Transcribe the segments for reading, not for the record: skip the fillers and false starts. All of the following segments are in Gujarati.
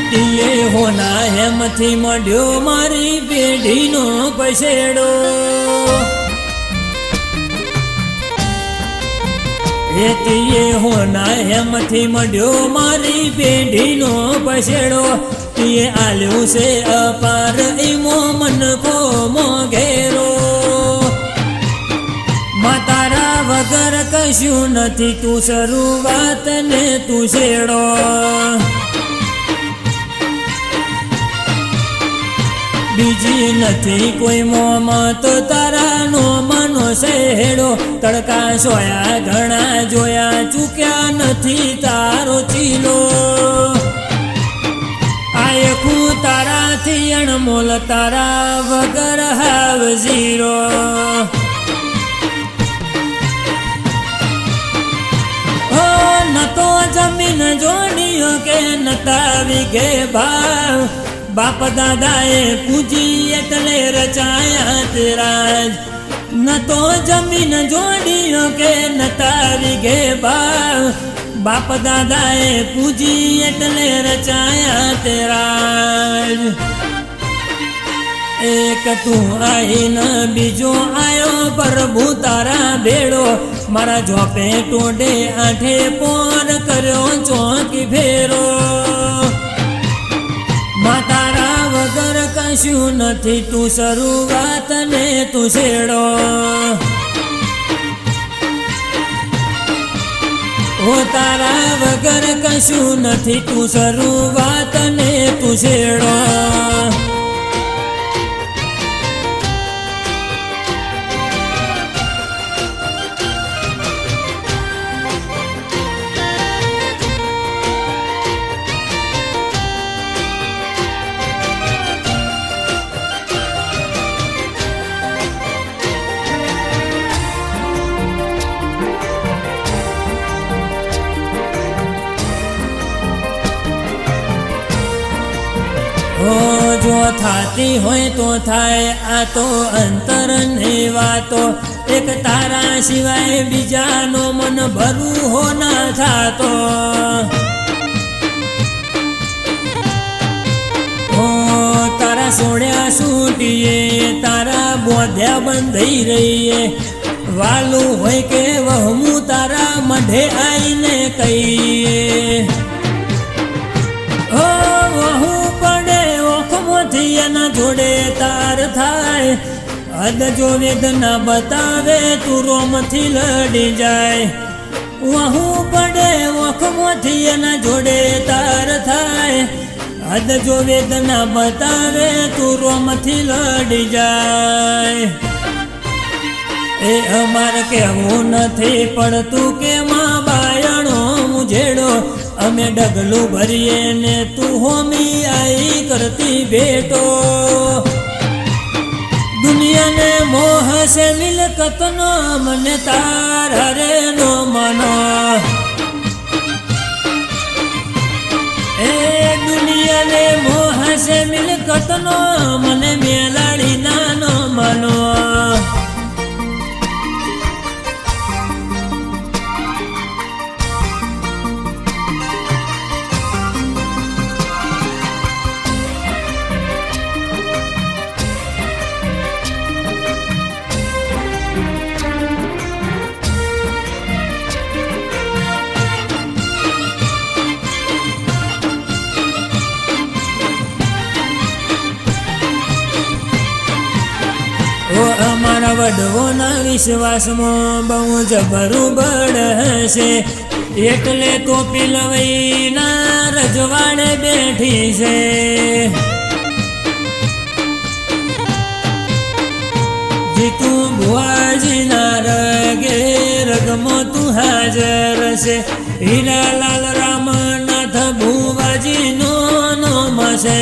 ટીએ હોના હેમથી મળ્યો મારી પેઢીનો પછેડો ટીએ હોના હેમથી મળ્યો મારી પેઢીનો પછેડો ટીએ આલ્યું છે અપાર ઈમો મનકો મોઘેરો તારા વગર કશું નથી તું શરૂઆત ને તું છેડો બીજી નથી કોઈ મોમાં તો તારા નો મનો શેડો તડકા સોયા ઘણા જોયા ચૂક્યા નથી તારો ચીલો આયખું તારાથી અણમોલ તારા વગર હાવ ઝીરો તો જમીન જોડીઓ કે નતા વિઘે ભાવ બાપ દાદાએ પૂજી એટલે રચાયા તેરાજ ન તો જમીન જોડીઓ કે નતા વિઘે ભાવ બાપ દાદાએ પૂજી એટલે રચાયા તેરાજ એક તું આઈને બીજો આયો પ્રભુ તારા ભેડો મારા જોપે ટોડે આઠે પોર કર્યો ચોકી ફેરો તારા વગર કશું નથી તું શરૂઆત ને તું છેડો તારા વગર કશું નથી તું શરૂઆત ને તું છેડો જો થાતી હોય તો થાય આ તો અંતરની વાતો એક તારા સિવાય બીજાનો મન ભરું હો ના થાતો તારા સોડ્યા છૂટીએ તારા બોધ્યા બંધાઈ રહીએ વાલું હોય કે વહમું તારા મઢે આવીને કહીએ એના જોડે તાર થાય હદ જો વેદના બતાવે તું રોમથી લડી જાય વહું પડે વખમોથી એના જોડે તાર થાય હદ જો વેદના બતાવે તું રોમથી લડી જાય એ અમાર કેવું નથી પડતું કે માં બાયણો મુજેડો અમે ડગલું ભરીએ ને તું હોમી આઈ કરતી બેટો દુનિયાને મોહ છે મિલકતનો મને તાર હરે નો મનો એ દુનિયાને મોહ છે મિલકતનો મને મેલાડી નાનો મનો અમારા વડવોના વિશ્વાસમાં બહુ જબરું બળ હશે એટલે તો પિલવઈના રજવાડે બેઠી છે જીતું ભુવાજીના રગે રગમાં તું હાજર છે હીરાલાલ રામનાથ ભુવાજીનો નામ છે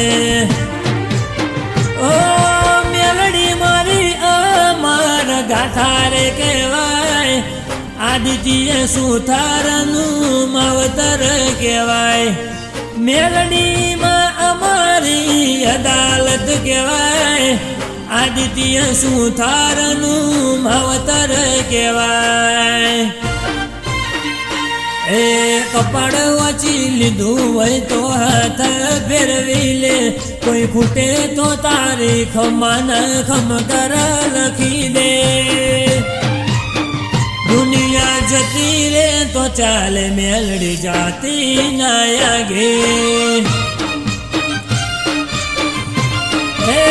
ગાથારે કહેવાય આદિત્ય સુથારનું માવતર કહેવાય મેલડીમાં અમારી અદાલત કહેવાય આદિત્ય સુથારનું માવતર કહેવાય એ કપાળ વાંચી લીધું હોય તો હાથ ફેરવી લે, કોઈ ખૂટે તો તારી ખમાન ખમકર લખી દે. દુનિયા જતી રે તો ચાલે મેલડી જાતી ના આગે. હે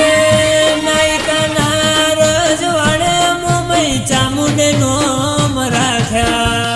નાયકાના રજવાડે મોમઈ ચામુંડે નોમ રાખ્યા.